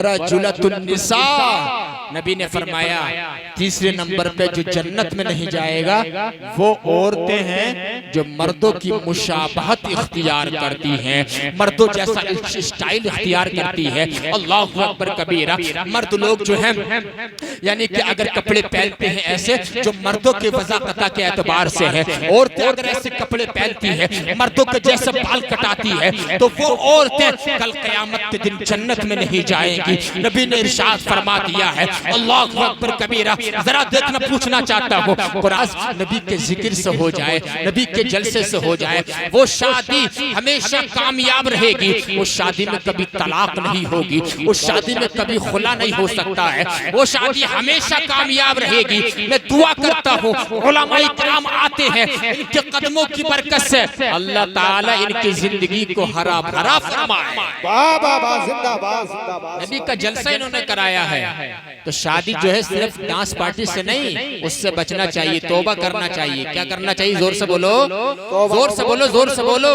रजुलतुन्निसा, नबी ने फरमाया तीसरे नंबर पे जो जन्नत में नहीं जाएगा वो औरतें हैं जो मर्दों की मुशाबहत इख्तियार करती हैं, मर्दों जैसा स्टाइल इख्तियार करती है। अल्लाहु अकबर कबीरा। मर्द लोग जो हैं यानी कि अगर कपड़े पहनते हैं ऐसे जो मर्दों के वज़ाकता के एतबार से है, औरतें अगर ऐसे कपड़े पहनती है मर्दों के जैसे बाल कटाती है तो वो औरतें कल क़यामत के दिन जन्नत में नहीं जाएंगी। नबी ने इरशाद फरमा दिया है। अल्लाहु अकबर कबीरा। जरा देखना, पूछना चाहता हूँ, कुरान नबी के जिक्र से हो जाए, नबी के जलसे से हो जाए, वो शादी हमेशा कामयाब रहेगी। उस शादी में कभी तलाक नहीं होगी, उस शादी में कभी खुला नहीं हो सकता है, वो शादी हमेशा कामयाब रहेगी। मैं दुआ करता हूँ उलमाए किराम आते हैं, इनके कदमों की बरकत से अल्लाह ताला इनकी जिंदगी को हरा भरा फरमाए। नबी का जलसा इन्होंने कराया है। तो शादी जो है सिर्फ डांस पार्टी से नहीं, उससे बचना चाहिए, तौबा करना चाहिए। क्या करना चाहिए? जोर से बोलो, जोर से बोलो, जोर से बोलो।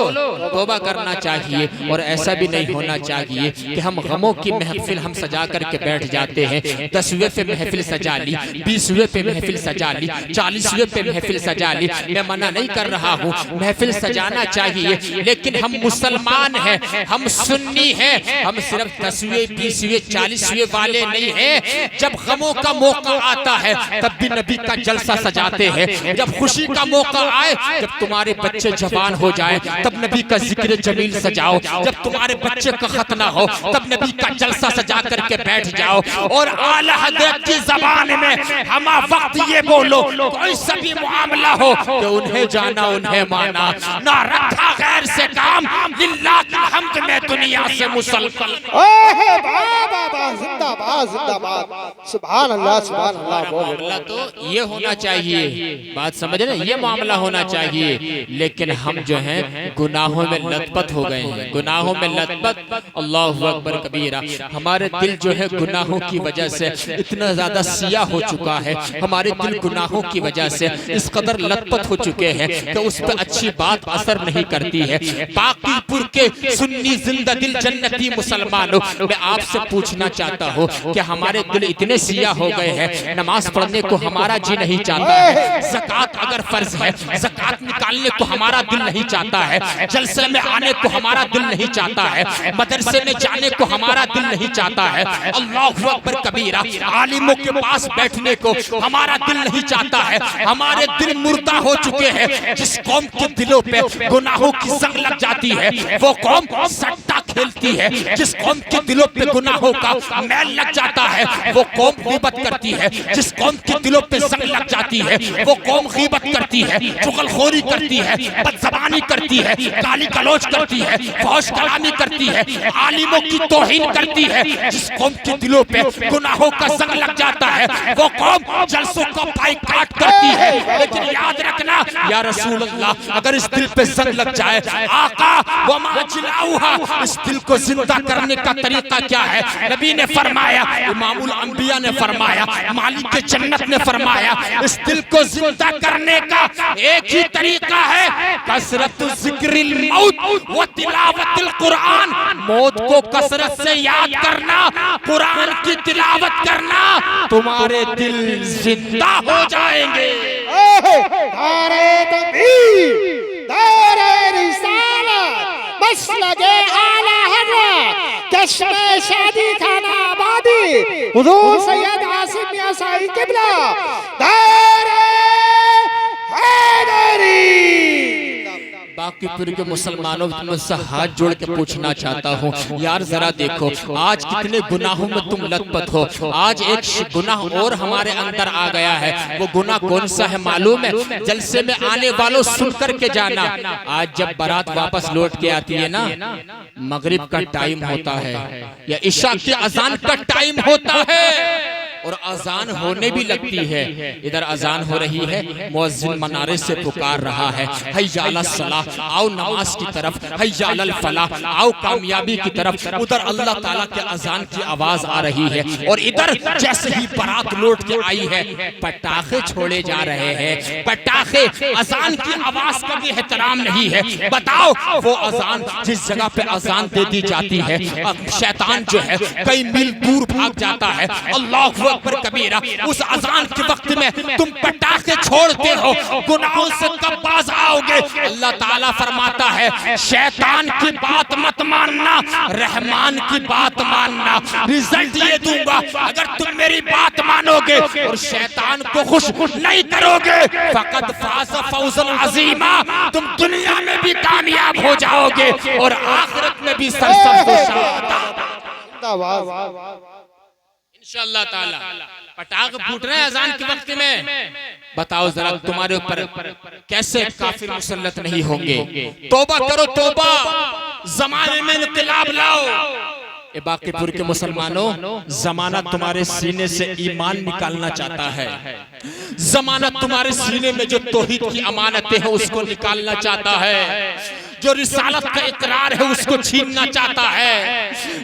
तौबा करना चाहिए। और ऐसा भी नहीं होना चाहिए कि हम गमों की महफिल हम सजा करके बैठ जाते हैं। 10वें पे महफिल सजा ली, 20वें पे महफिल सजा ली, 40वें पे महफिल सजा ली। मैं मना नहीं कर रहा हूँ, महफिल सजाना चाहिए, लेकिन हम मुसलमान हैं, हम सुन्नी हैं, हम सिर्फ 10वें 20वें 40वें वाले नहीं हैं। जब गमों का मौका आता है तब भी नबी का जलसा सजाते हैं। जब खुशी का मौका आए, जब तुम्हारे बच्चे जवान हो जाए तब नबी का जिक्र जमील सजाओ। जब तुम्हारे बच्चे का खतना हो तब नबी का जलसा सजा करके बैठ जाओ। और आला हज़रत की ज़बान में हम वक्त ये बोलो, कोई सा भी मामला हो कि उन्हें जाना उन्हें माना, ना रखा गैर से काम, लिल्लाह की हम्द में दुनिया से मुसलसल। जिंदाबाद जिंदाबाद, सुभान अल्लाह सुभान अल्लाह। मामला तो ये होना चाहिए, बात समझ रहे, ये मामला होना चाहिए। लेकिन हम जो हैं गुनाहों में लथपथ हो गए हैं, गुनाहों में लथपथ। अल्लाहु अकबर कबीरा। हमारे दिल जो है गुनाहों की वजह से इतना ज्यादा सिया हो चुका है, हमारे दिल गुनाहों की वजह से इस कदर लथपथ हो चुके हैं कि उस पर अच्छी बात असर नहीं करती है। बाकीपुर के सुन्नी जिंदा दिल जन्नती मुसलमानों, मैं आपसे पूछना चाहता हूँ कि हमारे दिल इतने सिया हो गए हैं, नमाज पढ़ने को हमारा जी नहीं चाहता है, ज़कात अगर फर्ज है ज़कात निकालने को हमारा दिल नहीं चाहता है, जलसे में आने को हमारा दिल नहीं चाहता है, मदरसे में जाने को हमारा दिल नहीं चाहता है, अल्लाहु अकबर कबीरा, आलिमों के पास बैठने को हमारा दिल नहीं चाहता है। हमारे दिल मुर्दा हो चुके हैं। जिस कौम के दिलों पे गुनाहों की जंग लग जाती है वो कौम सट्टा खेलती है। जिस कौम के दिलों पे गुनाहों का मैल लग जाता है वो कौम गीबत करती है। जिस कौम के दिलों पे जंग लग जाती है वो कौम गीबत करती है, चुगलखोरी करती है, बदज़बानी करती है, गाली गलौज करती है, फौश कलामी करती है, आलिमों की तौहीन करती है। जिस कौम के दिलों पे गुनाहों का जंग लग जाता है वो कौम जलसों का बाइकाट करती है। लेकिन याद रखना या रसूल अल्लाह, अगर इस दिल पे जंग लग जाए, आका व मा जिलाउहा, इस दिल को जिंदा करने का तरीका क्या है? नबी ने फरमाया, इमामुल अंबिया ने फरमाया, मालिक के जन्नत ने फरमाया, इस दिल को जिंदा करने का एक ही तरीका है, कसरतु ज़िक्रिल मौत व तिलावतिल कुरान। मौत को कसरत से याद करना, कुरान की तिलावत करना, तुम्हारे दिल जिंदा हो जाएंगे। दारे तकबीर, दारे रिसालत, मसलके आला हज़रत, चश्मे शादी खाना आबादी, हुज़ूर सैयद आसिम मियां साईं किबला, दारे हैदरी। बाकीपुर के मुसलमानों से हाथ जोड़ के पूछना चाहता हूँ, यार जरा देखो आज कितने गुनाहों में तुम लथपथ हो। आज एक गुनाह और हमारे अंदर आ गया है, वो गुनाह कौन सा है मालूम है? जलसे में आने वालों सुन कर के जाना, आज जब बारात वापस लौट के आती है ना, मगरिब का टाइम होता है या इशा की अजान का टाइम होता है, और अजान होने भी लगती है। इधर अजान हो रही है, मुअज्जिन मनारे से पुकार रहा है, हय्या अलस सलाह, आओ नमाज की तरफ, हय्या अलल फलाह, आओ कामयाबी की तरफ। उधर अल्लाह ताला के अजान की आवाज आ रही है और इधर जैसे ही बारात लौट के आई है, पटाखे छोड़े जा रहे हैं। पटाखे, अजान की आवाज का भी एहतराम नहीं है। बताओ, वो अजान जिस जगह पे अजान दे दी जाती है, शैतान जो है कई मील दूर भाग जाता है। अल्लाहु अकबर कबीरा, उस अजान के वक्त में तुम पटाखे छोड़ते हो, गुनाहों से कब बाज आओगे? अल्लाह ताला फरमाता है, शैतान की बात मत मानना, रहमान की बात मानना। रिजल्ट ये दूंगा, अगर तुम मेरी बात मानोगे और शैतान को खुश नहीं करोगे, फकत फाज़ फौज़न अज़ीमा, तुम दुनिया में भी कामयाब हो जाओगे और आखिरत में भी सरसब्ज़ इंशाअल्लाह ताला। पटाखे फूट रहे हैं अजान के वक्त में। बताओ जरा, तुम्हारे ऊपर कैसे काफिर मुसल्लत नहीं होंगे? तौबा करो, तौबा, जमाने में इनकलाब लाओ। ए बाकीपुर के मुसलमानों, जमाना तुम्हारे सीने से ईमान निकालना चाहता है। जमाना तुम्हारे सीने में जो तौहीद की अमानतें हैं उसको निकालना चाहता है। जो रिसालत का इकरार है उसको छीनना चाहता है।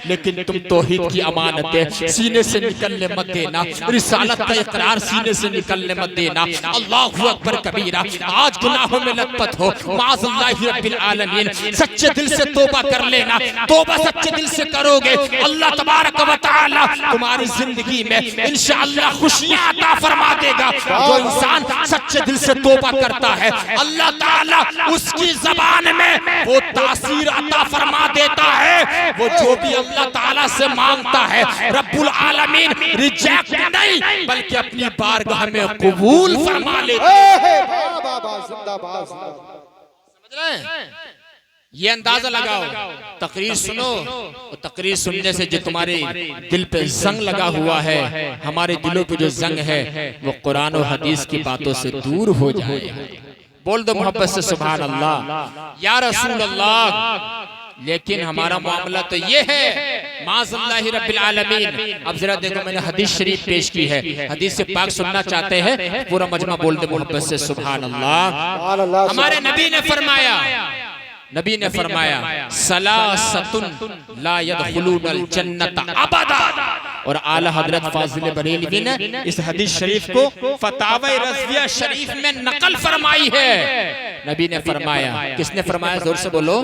लेकिन तुम तौहीद की अमानतें सीने से निकलने मत देना, रिसालत का इकरार सीने से निकलने मत देना। अल्लाहु अकबर कबीरा। आज गुनाहों में लतपत हो, माज़ल्लाहि रब्बिल आलमीन, सच्चे दिल से तौबा कर लेना। तौबा सच्चे दिल से करोगे, अल्लाह तबारक व तआला तुम्हारी जिंदगी में इंशाअल्लाह खुशियां अता फरमा देगा। जो इंसान सच्चे दिल से तौबा करता है, अल्लाह ताला उसकी ज़बान में वो तासीर अता फरमा देता है। वो जो भी अल्लाह ताला से मांगता है, रब्बुल आलमीन रिजेक्ट नहीं बल्कि अपनी बारगाह में कबूल फरमा लेता है। समझ रहे हैं? ये अंदाजा लगाओ। तकरीर सुनो, तकरीर सुनने से जो तुम्हारे दिल पे जंग लगा हुआ है, हमारे दिलों पे जो जंग है, वो कुरान और हदीस की बातों से दूर हो जाए। बोल दो मोहब्बत से सुभान अल्लाह या रसूल अल्लाह। लेकिन हमारा मामला तो ये है, माज़ल्लाहि रब्बिल आलमीन। अब जरा देखो, मैंने हदीस शरीफ पेश की है, हदीस से पाक सुनना चाहते हैं, पूरा मजमा बोल दे मोहब्बत से सुभान अल्लाह। हमारे नबी ने फरमाया, नबी ने फरमाया, सलासतुन ला यदखुलूनल जन्नत अबदा। और आला हजरत फाजिल बरेलवी ने इस हदीस शरीफ को फतावा रज़विया शरीफ में नकल फरमाई है। नबी ने फरमाया, किसने फरमाया? जोर से बोलो।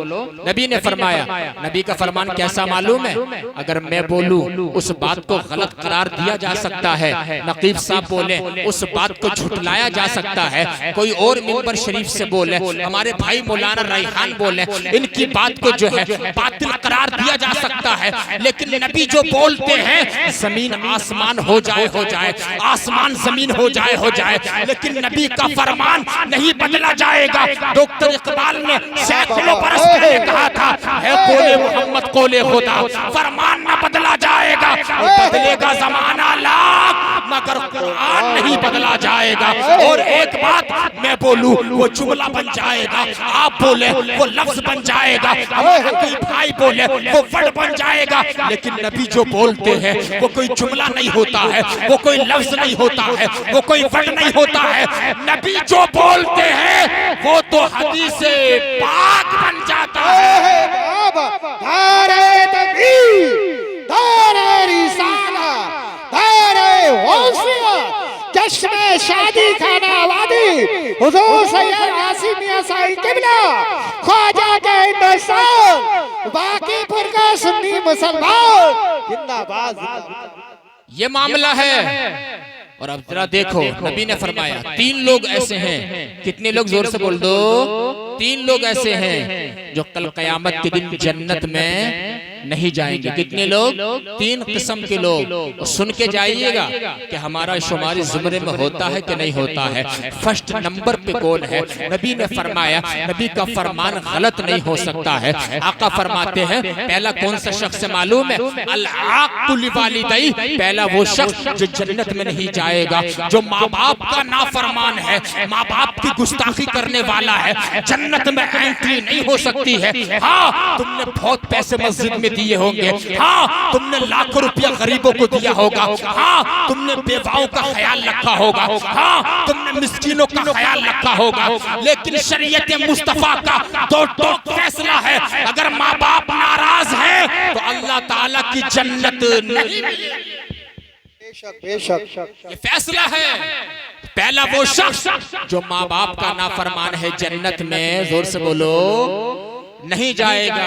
नबी ने फरमाया। नबी का फरमान कैसा मालूम है? अगर मैं बोलूं उस बात को गलत करार दिया जा सकता है, नकीब साहब बोले उस बात को झुटलाया जा सकता है, कोई और मिंबर शरीफ से बोले, हमारे भाई मौलाना रैहान बोले, इनकी बात को जो है बातिल करार दिया जा सकता है। लेकिन नबी जो बोलते हैं, जमीन आसमान हो जाए, आसमान जमीन हो जाए, लेकिन नबी का फरमान नहीं बदला जाएगा। डॉक्टर इकबाल ने सैकड़ों बरस पहले कहा था, है कोले मोहम्मद कोले खुदा, फरमान न बदला जाएगा, बदलेगा जमाना लाख मगर कुरान नहीं बदला जाएगा। और एक बात मैं बोलूं, वो जुमला बन जाएगा, आप बोले वो लफ्ज बन जाएगा, हमारे कोई भाई बोले वो वर्ड बन जाएगा। लेकिन नबी जो बोलते हैं वो कोई जुमला नहीं होता है, वो कोई लफ्ज नहीं होता है, वो कोई वर्ड नहीं होता है। नबी जो बोलते हैं वो तो हदीस पाक बन जाता है। धारे तकबीर, धारे रिसाला, धारे गौसिया, जश्न शादी खाना वादी, हुजूर सैयद नासिर मियां साहिब किबला, ख्वाजा के हिंदुस्तान, बाकीपुर का सुन्नी मुसलमान जिंदाबाद। ये मामला है। और अब जरा देखो, नबी ने फरमाया 3 लोग ऐसे हैं। कितने लोग? जोर से बोल दो। 3 लोग ऐसे हैं जो कल कयामत के दिन जन्नत में नहीं जाएंगे। कितने लोग? 3 किस्म के लोग। सुन के जाइएगा कि हमारा शुमारी जुमरे में होता है कि नहीं होता है। फर्स्ट नंबर पे कौन है? नबी ने फरमाया, नबी का फरमान गलत नहीं हो सकता है। आका फरमाते हैं, पहला कौन सा शख्स है मालूम है? अल आक़ु लिवालिदैहि, पहला वो शख्स जो जन्नत में नहीं जाएगा, जो माँ बाप का नाफरमान है, माँ बाप की गुस्ताखी करने वाला है, जन्नत में एंट्री नहीं हो सकती है। हाँ, तुमने बहुत पैसे मस्जिद में दिए होंगे, हाँ तुमने लाखों रुपया गरीबों को दिया होगा, हाँ तुमने बेवाओं का ख्याल रखा होगा, हाँ तुमने मिस्कीनों का ख्याल रखा होगा, लेकिन शरीयत मुस्तफा का तो फैसला है, अगर माँ बाप नाराज है तो अल्लाह ताला की जन्नत नहीं मिलेगी। बेशक बेशक ये फैसला है। पहला वो शख्स जो माँ बाप का नाफरमान है जन्नत में, जोर से बोलो, नहीं जाएगा।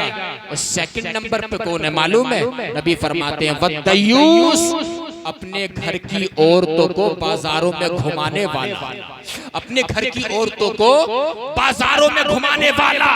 और सेकंड नंबर पे कौन है मालूम है? नबी फरमाते हैं वद्दयूस, अपने घर की औरतों को बाजारों में घुमाने वाला, अपने घर की औरतों को बाजारों में घुमाने वाला,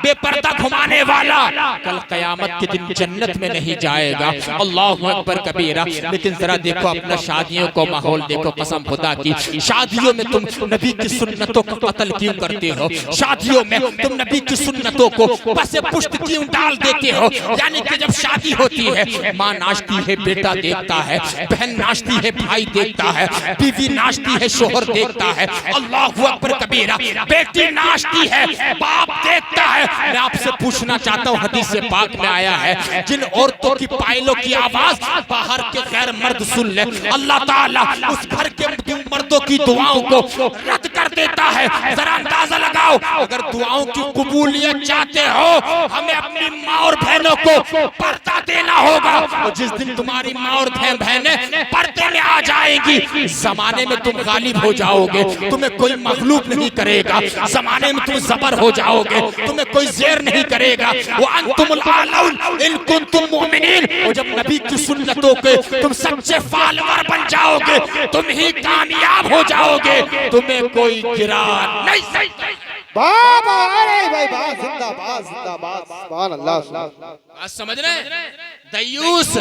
बेपर्दा घुमाने वाला, कल कयामत के दिन जन्नत में नहीं जाएगा। अल्लाहु अकबर कबीरा। लेकिन जरा देखो अपना शादियों को माहौल देखो, कसम खुदा की, शादियों में तुम नबी की सुन्नतों को कत्ल क्यों करते हो? शादियों में तुम नबी की सुन्नतों को बसे पुष्ट क्यों डाल देते हो? यानी कि जब शादी होती है, माँ नाचती है, बेटा देखता है, बहन नाचती है, भाई देखता है, बीवी नाचती है, शोहर देखता है। अल्लाहु अकबर कबीरा। बेटी नाचती है, बाप देखता है। मैं आपसे पूछना चाहता हूँ, हदीस से पाक में आया है, जिन औरतों की पायलों की आवाज बाहर के गैर मर्द सुन ले, अल्लाह ताला उस घर के मर्दों की दुआओं को रद्द कर देता है। जरा अंदाजा लगाओ, अगर दुआओं की कबूलियत चाहते हो, हमें अपनी माँ और बहनों को पर्दा देना होगा। और जिस दिन तुम्हारी माँ और बहनें पर्दे में आ जाएंगी, जमाने में तुम गालिब हो जाओगे, तुम्हें कोई मखलूक नहीं करेगा, जमाने में तुम जबर हो जाओगे, तुम्हें कोई ज़ेर नहीं करेगा। वो अंतुमुल आलौन इन कुंतुम मुमिनीन। और जब नबी की सुन्नतों के तुम सच्चे फॉलोअर बन जाओगे, तुम ही कामयाब हो जाओगे, तुम्हें कोई गिरा नहीं सकता। बाबा अरे भाई बा जिंदाबाद जिंदाबाद सुभान अल्लाह सुभान अल्लाह। बात समझ रहे हैं? दयूस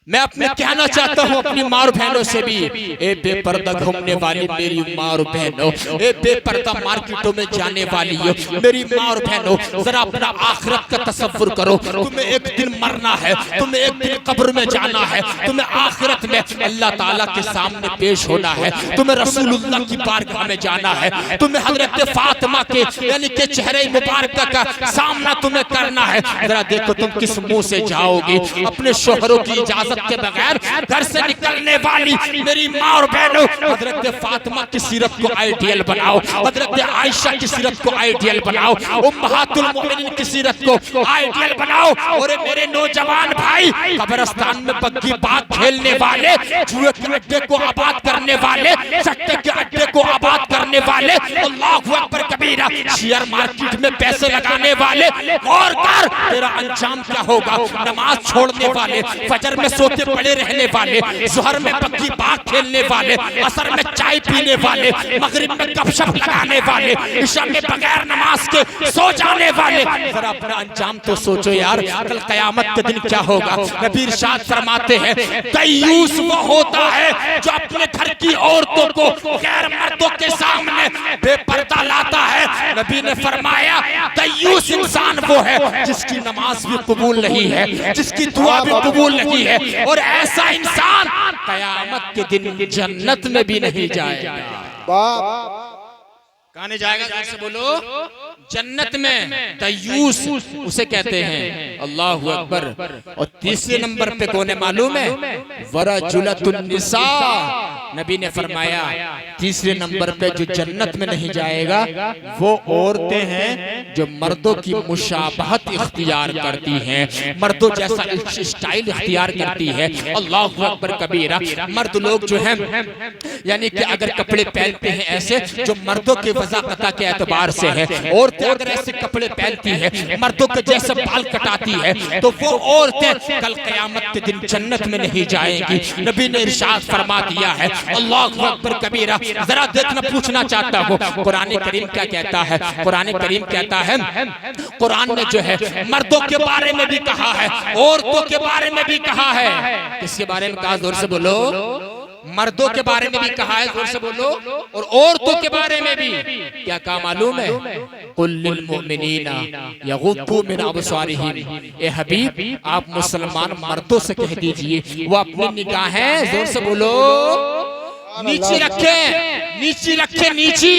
मैं अपने कहना चाहता हूँ अपनी माँ और बहनों से भी, ए बेपर्दा घूमने वाली मेरी माँ और बहनों, ए बेपर्दा मार्केटों में जाने वाली हो मेरी माँ और बहनों, जरा अपना आखिरत का तसव्वुर करो। तुम्हें एक दिन मरना है, तुम्हें एक दिन कब्र में जाना है, तुम्हें आखिरत में अल्लाह ताला के सामने पेश होना है, तुम्हें रसूलुल्लाह की बारगाह में जाना है, तुम्हें हजरत फातिमा के यानी के चेहरे मुबारक का सामना तुम्हें करना है। जरा देखो तुम किस मुंह से जाओगे? अपने शोहरों की इजाजत के बगैर घर से निकलने वाली मेरी माँ और बहनों, हजरत फातिमा की सीरत को आइडियल बनाओ, हजरत आयशा की सीरत को आइडियल बनाओ, उम्महातुल मोमिनीन की सीरत को आइडियल बनाओ। और मेरे नौजवान भाई, कब्रिस्तान में बग्गी बाग खेलने वाले, जुए के अड्डे को आबाद करने वाले, सट्टे के अड्डे को आबाद करने वाले, अल्लाहु अकबर कबीरा, शेयर मार्केट में पैसे लगाने वाले, और कर तेरा अंजाम क्या होगा? नमाज छोड़ने वाले, फजर में सोते पड़े रहने वाले, ज़ोहर में बग्गी बाग खेलने वाले, असर में चाय पीने वाले, मगरिब में गपशप लगाने वाले, इशा में बगैर नमाज के सो जाने वाले, जरा अपना अंजाम तो सोचो यार, कल कयामत के दिन क्या होगा? नबी इरशाद फरमाते हैं दयूस वो होता है जो अपने घर की औरतों को गैर मर्दों के सामने बेपर्दा लाता है। नबी ने फरमाया दयूस इंसान वो है जिसकी नमाज भी कबूल नहीं है, जिसकी दुआ भी कबूल नहीं है, और ऐसा इंसान कयामत के दिन जन्नत में भी नहीं जाएगा। बाप कहाँ नहीं जाएगा? जैसे बोलो जन्नत में। दयूस उसे कहते हैं। अल्लाहु अकबर। और तीसरे नंबर पे कौन है मालूम है? वरजुलतुन निसा। नबी ने फरमाया तीसरे नंबर पे जो जन्नत में नहीं जाएगा वो औरतें हैं जो मर्दों की मुशाबहत इख्तियार करती हैं, मर्दों जैसा स्टाइल इख्तियार करती है। अल्लाहु अकबर कबीरा। मर्द लोग जो हैं यानी कि अगर कपड़े पहनते हैं ऐसे जो मर्दों के वज़ाकता के एतबार से है, औरतें अगर ऐसे कपड़े पहनती है मर्दों के जैसे बाल कटाती है, तो वो औरतें कल क़यामत के दिन जन्नत में नहीं जाएंगी। नबी ने इरशाद फरमा दिया है। अल्लाहु अकबर कबीरा। जरा देखना, पूछना चाहता हूँ कुरान करीम क्या कहता है? कुरान करीम कहता है, कुरान ने जो है मर्दों के बारे में भी कहा है, औरतों के बारे में भी कहा है। किसके बारे में कहा? जोर से बोलो। मर्दों के बारे में भी कहा है, जोर से बोलो, और औरतों के बारे में भी क्या कहा मालूम है? कुल लिल मुमिनीना यगुद्दू मिन अबसारिहिम। ए हबीब, आप मुसलमान मर्दों से कह दीजिए वो अपनी निगाहें, जोर से बोलो, नीची रखे, नीची रखे, नीची।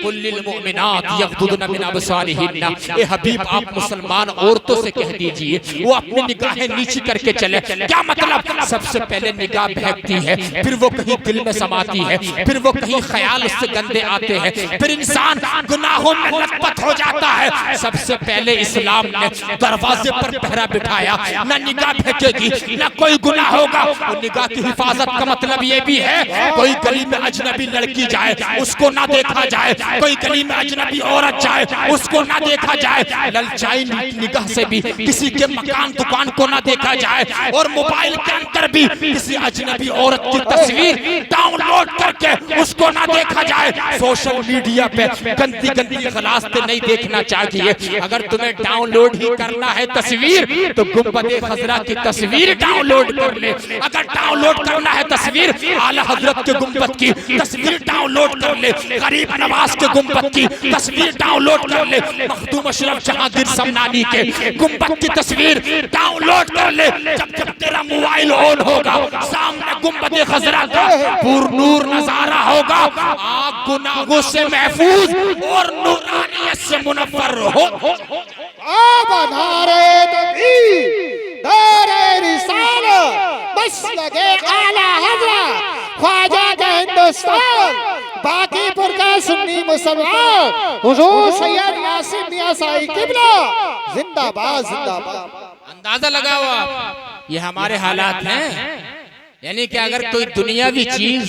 कुल्लिल मुमिनात यग़्दुदना मिन अबसारिहिन्ना। ए हबीब आप मुसलमान औरतों से कह दीजिए वो अपनी निगाहें नीची करके चले। क्या मतलब? सबसे पहले निगाह बहकती है, फिर वो कहीं दिल में समाती है, फिर वो कहीं ख्याल उससे गंदे आते हैं, फिर इंसान गुनाहों में लथपथ हो जाता है। सबसे पहले इस्लाम ने दरवाजे पर पहरा बिठाया, ना निगाह बहकेगी ना कोई गुनाह होगा। और निगाह की हिफाजत का मतलब ये भी है कोई गली में अजनबी लड़की जाए उसको ना देखा जाए, कोई गली में अजनबी औरत जाए उसको ना देखा जाए, ललचाई निगाह से भी किसी के मकान दुकान को ना देखा जाए, और मोबाइल के अंदर भी किसी अजनबी औरत की तस्वीर डाउनलोड करके उसको ना देखा जाए। सोशल मीडिया पे गंदी गंदी गलास्ते नहीं देखना चाहिए। अगर तुम्हें डाउनलोड ही करना है तस्वीर तो गुंबद खजरा की तस्वीर डाउनलोड कर ले। अगर डाउनलोड करना है तस्वीर आला हजरत के गुंबद की तस्वीर डाउनलोड कर ले, गरीब नवाज के गुंबद की तस्वीर डाउनलोड कर ले, मखदूम अशरफ जहांगीर समनानी के गुंबद की तस्वीर डाउनलोड कर ले। जब जब तेरा मोबाइल ऑन होगा सामने गुंबद खजरा का पुरनूर नजारा होगा, आप गुनाहों से महफूज और नूरानियत से मुनव्वर हो। नारे तकबीर, नारे रिसालत, मसलके आला हज़रत ख्वाजा का हिंदुस्तान, बाकीपुर का सुन्नी मुसलमान, हुजूर सैयद नासिर मियां साई किबला जिंदाबाद जिंदाबाद। अंदाजा लगाओ आप, ये हमारे हालात हैं। यानी कि अगर कोई दुनियावी चीज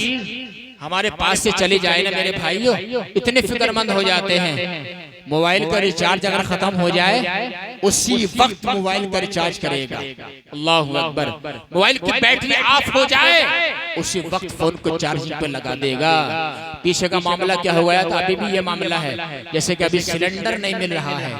हमारे पास से चली जाए ना मेरे भाइयों, इतने फिक्रमंद हो जाते हैं। मोबाइल का रिचार्ज अगर खत्म हो जाए उसी वक्त मोबाइल का रिचार्ज करेगा। अल्लाहु अकबर। मोबाइल की बैटरी ऑफ हो जाए उसी वक्त फोन को चार्जिंग पे लगा देगा। पीछे का मामला क्या हो गया था, अभी भी ये मामला है। जैसे कि अभी सिलेंडर नहीं मिल रहा है,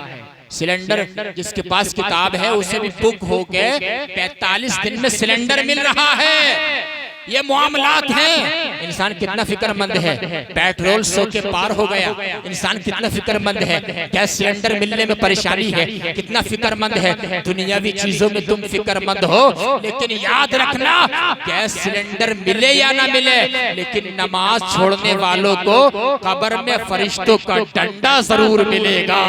सिलेंडर जिसके पास किताब है उसे भी बुक होके 45 दिन में सिलेंडर मिल रहा है। ये मामलात हैं। इंसान कितना फिक्रमंद है, पेट्रोल 100 के पार हो गया, इंसान कितना फिक्रमंद है, गैस सिलेंडर मिलने में परेशानी है, कितना फिक्रमंद है। दुनियावी चीजों में तुम फिक्रमंद हो, लेकिन याद रखना गैस सिलेंडर मिले या ना मिले, लेकिन नमाज छोड़ने वालों को कब्र में फरिश्तों का डंडा जरूर मिलेगा।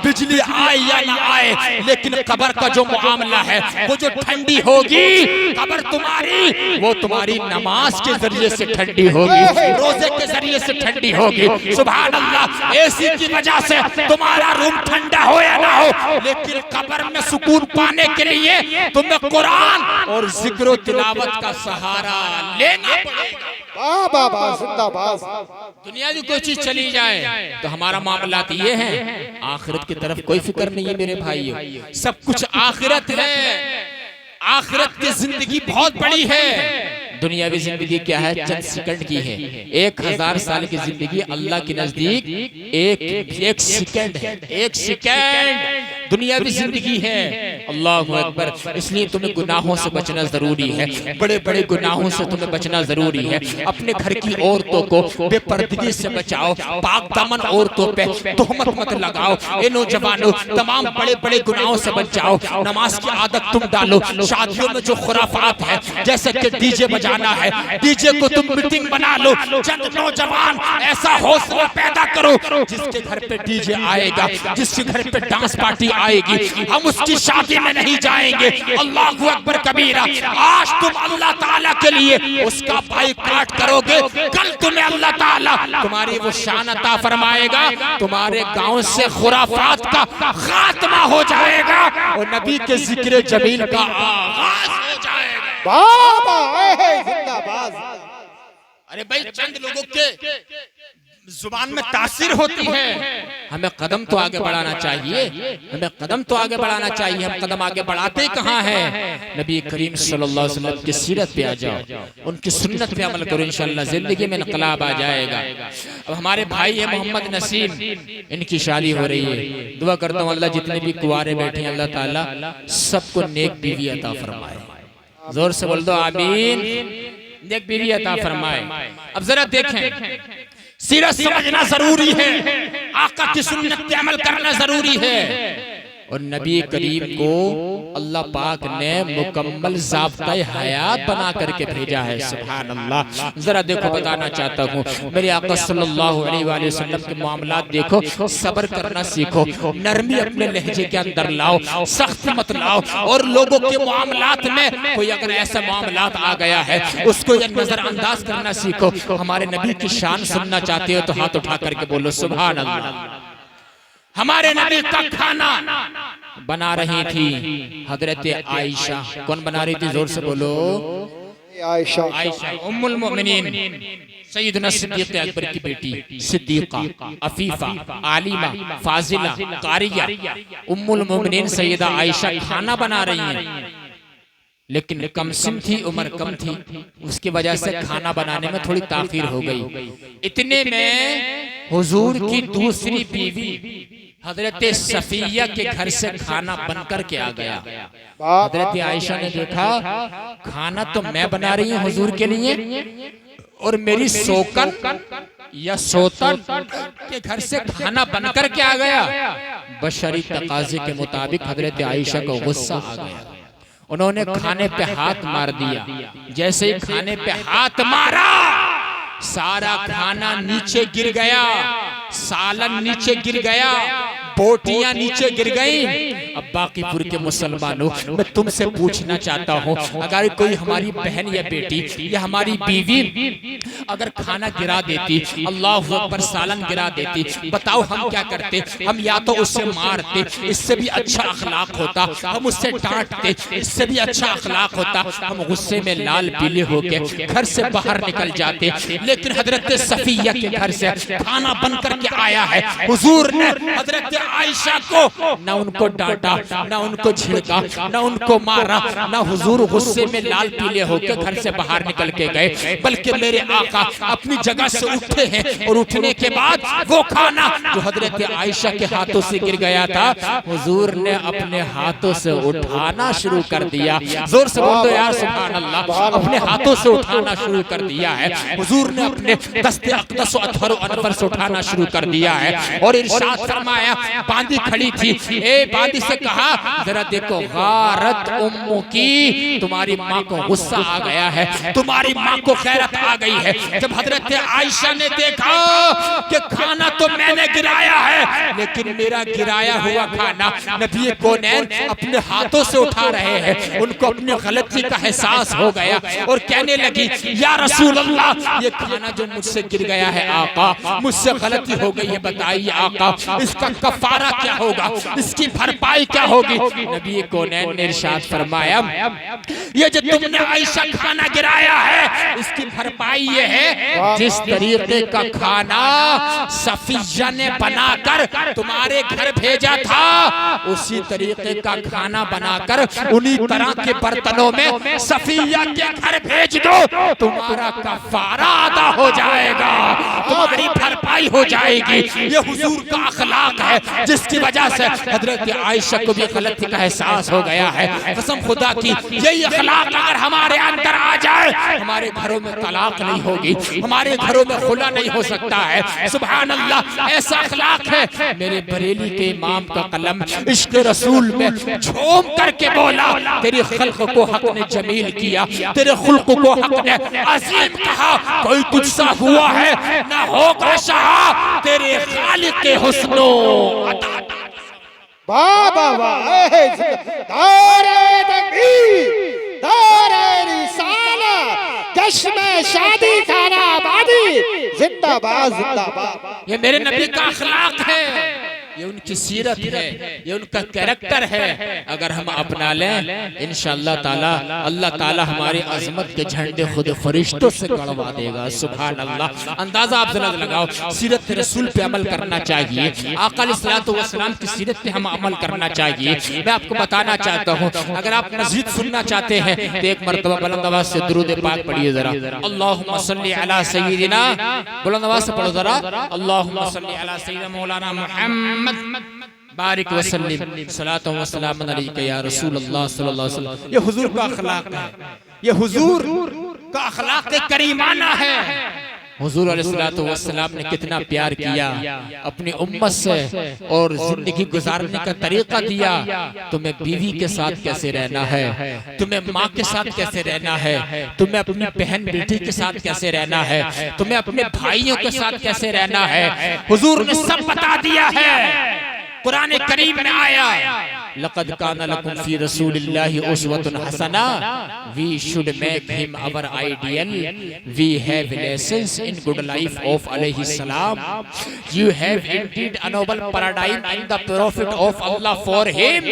बिजली आए या ना आए, लेकिन कब्र का जो मामला है वो जो ठंडी होगी कब्र तुम्हारी, वो तुम्हारी नमाज के जरिए से ठंडी होगी, रोजे के जरिए से ठंडी होगी। सुभान अल्लाह। एसी की वजह से तुम्हारा रूम ठंडा हो या ना हो, लेकिन कब्र में सुकून पाने के लिए तुम्हें कुरान और जिक्र तिलावत का सहारा लेना पड़ेगा। दुनियावी कोई चीज चली जाए तो हमारा मामला तो ये है, आखिरत की तरफ कोई फिक्र नहीं है मेरे भाइयों। सब कुछ आखिरत है, आखिरत की जिंदगी बहुत बड़ी है। दुनियावी जिंदगी क्या है, चंद सेकंड की है। 1000 साल की जिंदगी अल्लाह के नजदीक एक सेकंड है, एक सेकंड दुनियावी जिंदगी है। अल्लाहु अकबर। इसलिए तुम्हें गुनाहों से बचना जरूरी है, बड़े बड़े गुनाहों से तुम्हें बचना जरूरी है। अपने घर की औरतों को बेपर्दगी से बचाओ, पाक दामन औरतों पे तोहमत मत लगाओ। ए नौजवानों, तमाम बड़े बड़े गुनाहों से बच जाओ। नमाज की आदत तुम डालो। शादियों में जो खुराफात है, जैसे कि डीजे बजाना है, डीजे को तुम मीटिंग बना लो। चंद नौजवान ऐसा हौसला पैदा करो, जिसके घर पे डीजे आएगा, जिसके घर पे डांस पार्टी आएगी, हम उसकी शादी में नहीं जाएंगे। अल्लाहु अकबर कबीरा। आज तुम अल्लाह ताला के लिए उसका बाइकाट करोगे, कल तुम्हें अल्लाह ताला तुम्हारी वो शान अता फरमाएगा, तुम्हारे गांव से खुराफात का खात्मा हो जाएगा और नबी के जिक्र जमील का आगाज हो जाएगा। जिंदाबाद। अरे भाई, चंद लोगों के जुबान में तासीर होती है, हमें कदम तो आगे बढ़ाना चाहिए, हमें कदम तो आगे बढ़ाना चाहिए। हम कदम आगे बढ़ाते कहाँ हैं? नबी करीम सल्लल्लाहु अलैहि वसल्लम की सीरत पे आ जाओ, उनकी सुन्नत पे अमल करो, इंशाअल्लाह जिंदगी में इनकलाब आ जाएगा। अब हमारे भाई है मोहम्मद नसीम, इनकी शादी हो रही है। दुआ करता हूँ अल्लाह जितने भी कुंवारे बैठे हैं अल्लाह ताला सबको नेक बीवी अता फरमाए। जोर से बोल दो आमीन। नेक बीवी अता फरमाए। अब जरा देखें, सीरत समझना जरूरी है, आका की सुन्नत पे अमल करना जरूरी है। और नबी करीम को अल्लाह पाक ने मुकम्मल ज़ाब्ता हयात बना करके भेजा है। सुभान अल्लाह। जरा देखो, बताना चाहता हूँ, मेरे आका सल्लल्लाहु अलैहि वसल्लम के मामलात देखो, सब्र करना सीखो, नरमी अपने लहजे के अंदर लाओ, सख्त मत लाओ। और लोगों के मामलात में कोई अगर ऐसा मामलात आ गया है उसको नजरअंदाज करना सीखो। हमारे नबी की शान सुनना चाहते हो तो हाथ उठा करके बोलो सुभान अल्लाह। हमारे नबी का खाना बना रही थी हजरत आयशा। कौन बना रही थी? जोर से बोलो। आयशा, आयशा उम्मुल मोमिनीन सैयदना सिद्दीक़ अकबर की बेटी सिद्दीक़ा, अफीफा, आलिमा, फाजिला, कारिया, उम्मुल मोमिनीन सैयदा आयशा खाना बना रही हैं। लेकिन कम सिन थी, उम्र कम थी, उसकी वजह से खाना बनाने में थोड़ी ताखीर हो गई। इतने में हुजूर की दूसरी बीवी हजरत सफिया के घर से खाना बनकर के आ गया। हजरत आयशा ने देखा खाना तो मैं बना रही हूँ हुजूर के लिए, और मेरी सोकन या सोतन के घर से खाना बनकर के आ गया। बशरी तकाजे के मुताबिक हजरत आयशा को गुस्सा आ गया। उन्होंने खाने पे हाथ मार दिया। जैसे ही खाने पे हाथ मारा सारा खाना नीचे गिर गया, सालन नीचे गिर गया, बोटियां नीचे गिर गईं। अब बाकीपुर के मुसलमानों, मैं तुमसे पूछना चाहता हूँ, अगर कोई हमारी बहन या बेटी या हमारी बीवी अगर खाना गिरा देती, अल्लाह अकबर, सालन गिरा देती, बताओ हम क्या करते? हम या तो उससे मारते, इससे भी अच्छा अखलाक होता, हम उससे डांटते, इससे भी अच्छा अखलाक होता, हम गुस्से में लाल पीले होके घर से बाहर निकल जाते। लेकिन हजरत सफिया के घर से खाना बन करके आया है। हुजूर ने हजरत आयशा को न उनको डांटा, न उनको छिड़का, न उनको मारा, न हुजूर गुस्से में लाल पीले होकर घर से बाहर निकल के गए, बल्कि मेरे आका अपनी जगह से उठे हैं। और उठने के बाद वो खाना जो हजरत आयशा के हाथों से गिर गया था, हुजूर ने अपने हाथों से उठाना शुरू कर दिया। जोर से बोल दो यार सुभान अल्लाह। अपने हाथों से उठाना शुरू कर दिया है। हुजूर ने अपने दस्ते अक़दस व अतहर व अनवर से उठाना शुरू कर दिया है। और इरशाद फरमाया, बांदी खड़ी थी, ए बांदी से कहा जरा देखो, गारत उम्मू की, तुम्हारी माँ को गुस्सा आ गया है, तुम्हारी माँ को खैरत आ गई है। जब हजरत आयशा ने देखा कि खाना तो मैंने गिराया है, लेकिन मेरा गिराया हुआ खाना नबी कौनैन अपने हाथों से उठा रहे हैं, उनको अपनी गलती का एहसास हो गया और कहने लगी, या रसूल अल्लाह, ये खाना जो मुझसे गिर गया है आका, मुझसे गलती हो गई है, बताइए आका, इसका कफारा क्या होगा, इसकी भरपाई क्या होगी? नबी कौनैन ने इरशाद फरमाया, ये जो तुमने आयशा खाना गिराया है, इसकी भरपाई ये है, जिस तरीके का खाना सफिया ने बनाकर तुम्हारे घर भेजा था, उसी तरीके का खाना बनाकर उन्हीं तरह के बर्तनों में सफिया के घर भेज दो, तुम्हारा कफारा अदा हो जाएगा, तुम्हारी भरपाई हो जाएगी। ये हुजूर का अखलाक है, जिसकी वजह से हजरत आयशा को भी गलती का एहसास हो गया है। कसम खुदा की, यही अखलाक अगर हमारे अंदर आ जाए, हमारे घरों में तलाक नहीं होगी, हमारे घरों में खुला नहीं हो सकता है। सुभान अल्लाह, ऐसा अखलाक है। मेरे बरेली के इमाम का कलम इश्क रसूल में झूम करके बोला, तेरी खल्क को हक ने जमील किया, तेरे खुल्क को हक ने अजीम कहा, कोई तुझसा हुआ है ना होगा शाह, तेरे खालिक के हुस्नो बाबा वाहे, दारे तकबीर, दारे रिसाला, चश्मे शादी खाना आबादी, जिंदाबाद जिंदाबाद। ये मेरे नबी का अखलाक है, ये उनकी सीरत है, ये उनका कैरेक्टर है। अगर हम अपना लें इंशाअल्लाह ताला, अल्लाह ताला हमारी अजमत के झंडे खुद फरिश्तों से गड़वा देगा। सुभान अल्लाह। अंदाजा आप जरा लगाओ, सीरत रसूल पे अमल करना चाहिए, आका अलैहिस्सलातु वस्सलाम की सीरत पे हम अमल करना चाहिए। मैं आपको बताना चाहता हूँ, अगर आप मज़ीद सुनना चाहते हैं तो एक मरतबा बुलंद आवाज़ से दुरूद पाक पढ़िए जरा। अल्लाहुम्मा सल्ली अला सय्यिदिना, बुलंद आवाज़ से पढ़ो जरा। अल्लाहुम्मा सल्ली अला सय्यिदिना मौलाना मुहम्मद बारिक वसल्लिम सलातो व सलाम अलैका या रसूल अल्लाह सल्लल्लाहु अलैहि वसल्लम। ये हुजूर का अखलाक है, ये हुजूर का अखलाक करीमाना है। हुजूर अलैहिस्सलातु वस्सलाम ने कितना प्यार किया अपनी उम्मत से और जिंदगी गुजारने का तरीका दिया। तुम्हें बीवी के साथ कैसे रहना है, तुम्हें माँ के साथ कैसे रहना है, तुम्हें अपनी बहन बेटी के साथ कैसे रहना है, तुम्हें अपने भाइयों के साथ कैसे रहना है, हुजूर ने सब बता दिया है। कुरान करीम में आया लक़द काना लकुम फी रसूलिल्लाहि उस्वतुन हसना, we should make him our ideal, we have lessons in good life of अलैहि सलाम, you have indeed a noble paradigm in the prophet of Allah for him.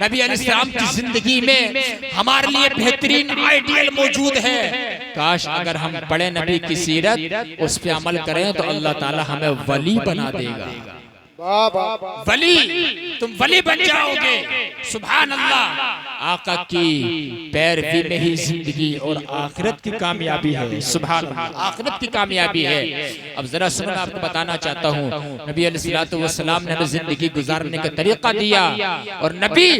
नबी अलैहि सलाम की जिंदगी में हमारे लिए बेहतरीन आइडियल मौजूद है। काश अगर हम पढ़े नबी की सीरत, उस पे अमल करें तो अल्लाह ताला हमें वली बना देगा। वली, तुम वली बन जाओगे। सुभान अल्लाह। आका की पैरवी में ही जिंदगी और आखिरत की कामयाबी है। सुभान अल्लाह, आखिरत की कामयाबी है। अब जरा सुनो, आपको बताना चाहता हूँ नबी अलैहिस्सलातु वस्सलाम ने हमें जिंदगी गुजारने का तरीका दिया, और नबी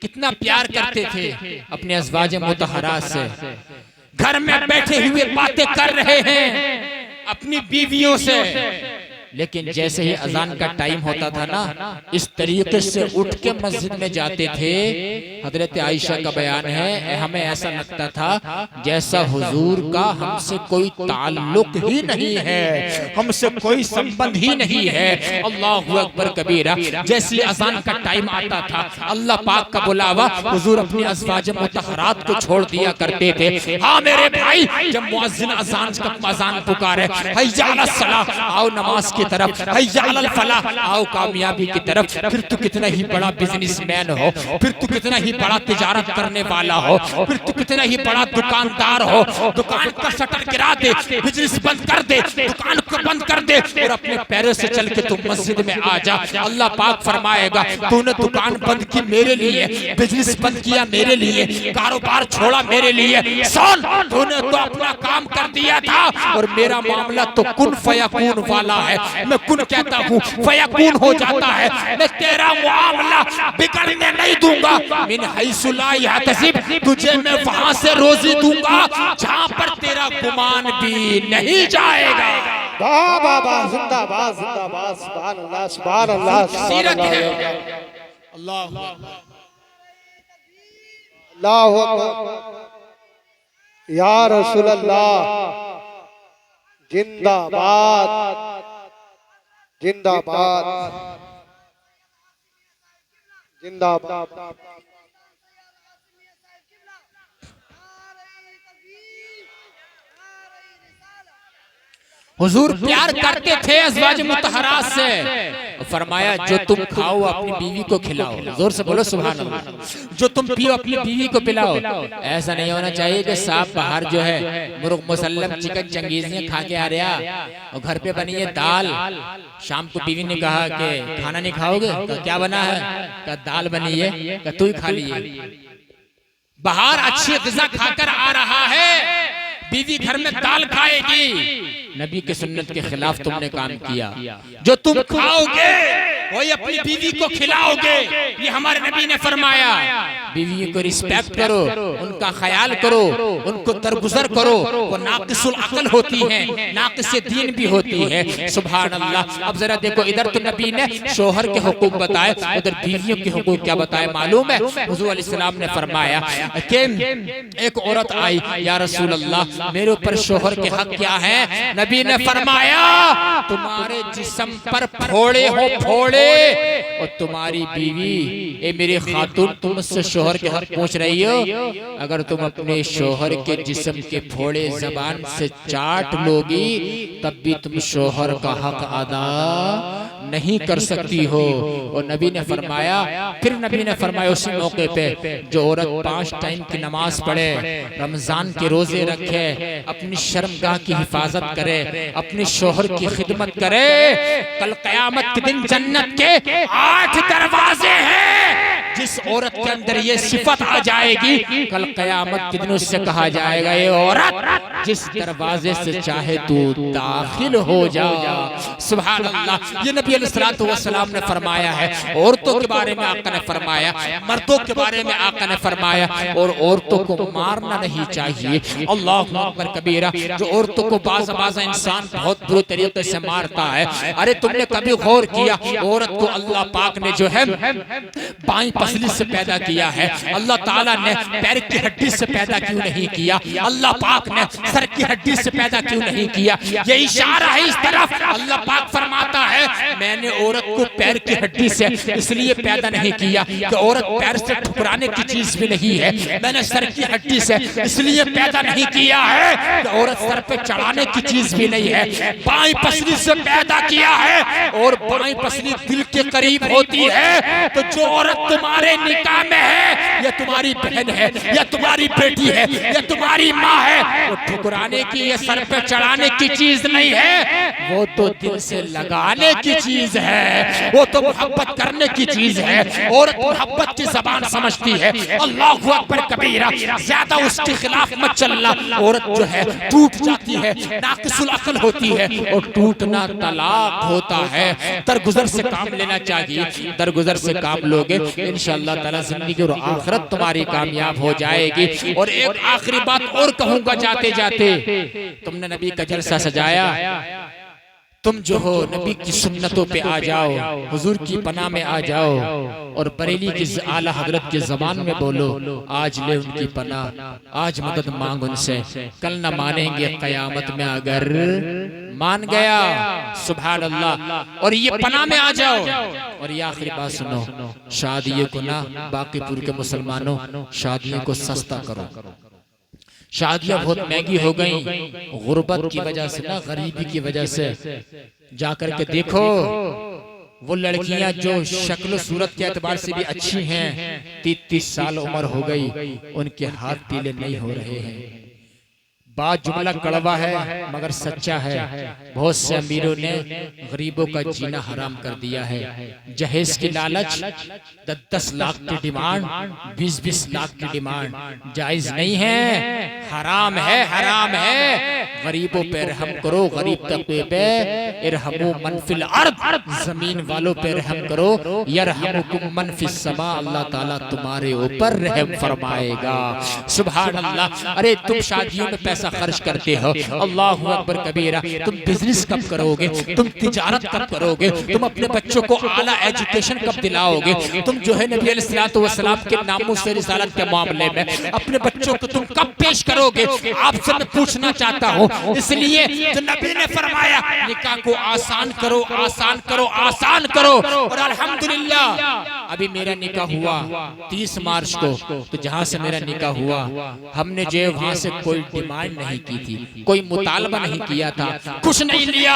कितना प्यार करते थे अपने अज़वाज मुतहरात से। घर में बैठे हुए बातें कर रहे हैं अपनी बीवियों से, लेकिन जैसे ही अजान का टाइम होता था ना, इस तरीके से उठ के मस्जिद में जाते थे। हजरत आयशा का बयान है, हमें ऐसा लगता था जैसा हुजूर का हमसे कोई ताल्लुक ही नहीं है, हमसे कोई संबंध ही नहीं है। अल्लाहु अकबर कबीरा। जैसे अजान का टाइम आता था, अल्लाह पाक का बुलावा, हुजूर अपनी अज़वाज मुतहरात को छोड़ दिया करते थे। हाँ मेरे भाई, जब मुअज्जिन अजान पुकारे, हैया अलस सलाह, आओ नमाज की तरफ, हैया अलल फलाह, आओ कामयाबी की तरफ, फिर तू कितना ही बड़ा बिजनेसमैन हो, फिर तू कितना ही बड़ा तिजारत करने वाला हो, फिर तू कितना ही बड़ा दुकानदार हो, दुकान का शटर गिरा दे, बिजनेस बंद कर दे, दुकान को बंद कर दे और अपने पैरों से चल के तू मस्जिद में आ जा। अल्लाह पाक फरमाएगा, तूने दुकान बंद की मेरे लिए, बिजनेस बंद किया मेरे लिए, कारोबार छोड़ा मेरे लिए, सुन तूने तो अपना काम कर दिया था और मेरा मामला तो कुन फयकून वाला है। मैं कुन कहता हूँ, फयकून हो जाता है। मैं तेरा मामला बिगड़ने नहीं दूंगा। मिन हैसु ला यहतसिब, तुझे मैं वहां से रोजी दूंगा जहां पर तेरा गुमान भी नहीं जाएगा। वाह वाह वाह, जिंदाबाद जिंदाबाद, सुभान अल्लाह सुभान अल्लाह। सीरत है। अल्लाह अल्लाहु अकबर, या रसूल अल्लाह, जिंदाबाद जिंदाबाद जिंदाबाद। हुजूर प्यार करते थे अज़वाज मुतहरात से, फरमाया जो तुम खाओ अपनी बीवी को खिलाओ। जोर से बोलो सुभान अल्लाह। जो तुम पियो अपनी बीवी को पिलाओ। ऐसा नहीं होना चाहिए कि साहब बाहर जो है मुर्ग मुसल्लम चिकन चंगेज़ियां खा के आ रहा और घर पे बनी है दाल। शाम को बीवी ने कहा कि खाना नहीं खाओगे, तो क्या बना है, का दाल बनी है, का तू ही खा लिए। बाहर अच्छी ग़िज़ा खाकर आ रहा है, बीवी घर में दाल खाएगी। नबी के सुन्नत के खिलाफ तुमने काम किया। जो तुम खाओगे वही अपनी बीवी को खिलाओगे, ये हमारे नबी ने फरमाया। बीवी को रिस्पेक्ट करो, उनका ख्याल करो, उनको दरगुजर करो। वो नाक़िसुल अक़ल होती हैं, नाक़िस दीन भी होती है। सुभान अल्लाह। अब जरा देखो, इधर तो नबी ने शोहर के हुकूक बताए, उधर बीवियों के हुकूक क्या बताए मालूम है? हुज़ूर अलैहिस्सलाम ने फरमाया कि एक औरत आई, या रसूल अल्लाह मेरे ऊपर शोहर के हक क्या है? नबी ने फरमाया तुम्हारे जिस्म पर फोड़े हो फोड़े, और तुम्हारी बीवी ए मेरी खातून तुम मुझसे शोहर के हक पूछ रही हो। अगर तुम अपने शोहर के जिस्म के फोड़े जबान से चाट लोगी तब भी तुम शोहर का हक अदा नहीं कर सकती हो। और नबी ने फरमाया, फिर नबी ने फरमाया उसी मौके पे, जो औरत 5 टाइम की नमाज पढ़े, रमजान के रोजे रखे, अपनी शर्मगाह की हिफाजत करे, अपने शोहर की खिदमत करे, कल कयामत के दिन जन्नत के 8 दरवाजे हैं, जिस औरत के अंदर ये सिफत आ जाएगी, कल क़यामत के दिन उससे कहा जाएगा, ये औरत जिस दरवाजे से चाहे तू दाखिल हो जा। सुभान अल्लाह। ये नबी अलैहिस्सलातु वस्सलाम ने फरमाया है। औरतों के बारे में आका ने फरमाया, मर्दों के बारे में आका ने फरमाया, और औरतों को मारना नहीं चाहिए। अल्लाहु अकबर कबीरा। जो औरतों को बाज़ इंसान बहुत बुरे तरीके से मारता है। अरे तुमने कभी गौर किया, औरत को अल्लाह पाक ने जो है बाईं पसली से पैदा किया है, अल्लाह ताला ने पैर की हड्डी से पैदा क्यों नहीं किया? अल्लाह पाक ने सर की हड्डी से पैदा क्यों नहीं किया? ये इशारा है इस तरफ। अल्लाह पाक फरमाता है, मैंने औरत को पैर की हड्डी से इसलिए पैदा नहीं किया कि औरत पैर से ठुकराने की चीज भी नहीं है। मैंने सर की हड्डी से इसलिए पैदा नहीं किया है कि औरत सर पे चढ़ाने की चीज भी नहीं है। बाईं पसली से पैदा किया है, और बाईं पसली दिल के करीब होती है। तो जो औरत तुम्हारे निकाह में है, या तुम्हारी बहन है, या तुम्हारी बेटी है, या तुम्हारी माँ है, वो ठुकराने की या सर पे चढ़ाने की चीज नहीं है, वो तो दिल से लगाने की चीज है, वो तो मोहब्बत करने की चीज है। औरत मोहब्बत की जबान समझती है। अल्लाहु अकबर कबीरा। ज्यादा उसके खिलाफ मत चलना। औरत जो है टूट जाती है, नाक़िसुल अक्ल होती है, और टूटना तलाक होता है। दरगुजर से काम लेना चाहिए। दरगुजर से काम लोगे, इंशाअल्लाह ताला जिंदगी और आखिरत तुम्हारी कामयाब हो जाएगी। और एक आखिरी बात और कहूंगा जाते जाते, तुमने नबी का जलसा सजाया, तुम जो हो नबी की सुन्नतों पे आ जाओ, हुजूर की पनाह में आ जाओ, और बरेली की आला हजरत की जबान में बोलो, आज ले उनकी पनाह, आज मदद मांग उनसे, कल न मानेंगे क़यामत में अगर मान गया। सुभान अल्लाह। और ये पनाह में आ जाओ। और ये आखिरी बात सुनो, शादियों को ना, बाकीपुर के मुसलमानों, शादियों को सस्ता करो। शादियां बहुत महंगी हो गई, गुर्बत की वजह से ना, गरीबी की वजह से। जाकर के देखो, वो लड़कियां जो शक्ल सूरत के एतबार से भी अच्छी हैं, 30-30 साल उम्र हो गई, उनके हाथ पीले नहीं हो रहे हैं। बात जुमला कड़वा है मगर सच्चा है। बहुत से अमीरों ने गरीबों का जीना हराम कर दिया है। जहेज की लालच, 10-10 लाख की डिमांड, 20-20 लाख की डिमांड जायज नहीं है, हराम है, हराम है। गरीबों पे रहम करो, गरीब तबके पे इरहमु मन फिल अर्द, जमीन वालों पे रहम करो, यरहमुकुम मन फिस समा, अल्लाह ताला तुम्हारे ऊपर रहम फरमाएगा। सुभान अल्लाह। अरे तुम शादियों में पैसा खर्च करते हो, अल्लाहु अकबर कबीरा। तुम बिजनेस कब करोगे? तुम तिजारत कब करोगे? तुम अपने बच्चों को आला एजुकेशन कब दिलाओगे? तुम जो है नबी अलैहिस्सलातु वस्सलाम के नामों से रिसालत के मामले में अपने बच्चों को तुम कब पेश करोगे? आपसे मैं पूछना चाहता हूँ। इसलिए जो नबी ने फरमाया, निकाह को आसान करो, आसान करो, आसान करो। और अल्हम्दुलिल्लाह अभी मेरा निकाह हुआ 30 मार्च को, तो जहाँ से मेरा निकाह हुआ, हमने जो वहाँ से कोई डिमांड नहीं की थी, कोई मुतालबा नहीं किया था, कुछ नहीं लिया,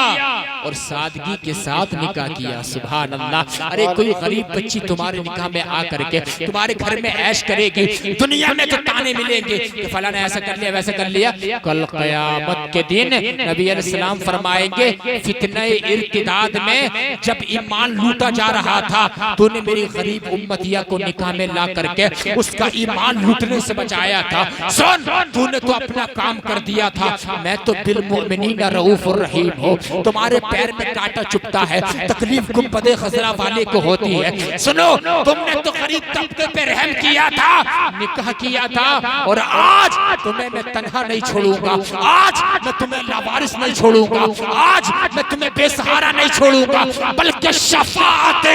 और सादगी के साथ निकाह किया। सुभान अल्लाह। अरे कोई गरीब बच्ची तुम्हारे निकाह में आकर के तुम्हारे घर में ऐश करेगी, दुनिया में तो ताने मिलेंगे कि फलां ने ऐसा कर लिया, वैसा कर लिया। कल क़यामत के दिन नबी अलैहिस्सलाम फरमाएंगे, फितने इर्तिदाद में जब ईमान लूटा जा रहा था, तूने मेरी गरीब उम्मतिया को निकाह में ला करके उसका ईमान लूटने से बचाया था। सुन, तूने तो अपना काम कर दिया था, मैं तो बिल मुमिनीना रऊफुर रहीम हूँ। तुम्हारे पैर में कांटा चुभता है, तकलीफ गुंबदे खजरा वाले को होती है। सुनो, तुमने तो गरीब तबके पे रहम किया था, निकाह किया था, और आज तुम्हें मैं तन्हा नहीं छोड़ूंगा, आज मैं तुम्हें लावारिस नहीं छोड़ूंगा, आज मैं तुम्हें बेसहारा नहीं छोड़ूंगा, बल्कि शफाअत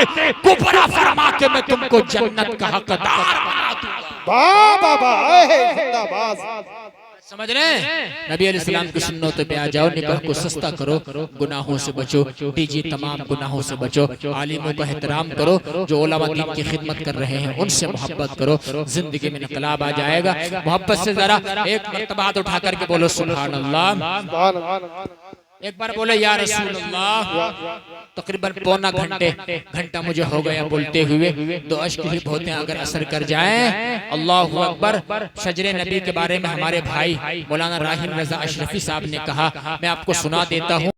कुबरा फरमा के मैं तुमको जन्नत का हकदार बना दूंगा। वाह वाह वाह, जिंदाबाद। समझ रहे हैं? नबी अलैहिस्सलाम की सुन्नतों पे आ जाओ, निकाह को सस्ता करो, गुनाहों से बचो, कीजिए तमाम गुनाहों से बचो, आलिमों का एहतराम करो, जो उलमा दीन की खिदमत कर रहे हैं उनसे मोहब्बत करो, जिंदगी में इनकलाब आ जाएगा। मोहब्बत से जरा एक मर्तबा हाथ उठा करके बोलो सुभान अल्लाह। एक बार बोले या रसूल अल्लाह। तकरीबन पौना घंटा मुझे हो गया बोलते हुए, तो अश्क ही होते हैं अगर असर कर जाए। अल्लाहु अकबर। शजरे नबी के बारे में हमारे भाई मौलाना राहिम रजा अशरफी साहब ने कहा, मैं आपको सुना देता हूँ।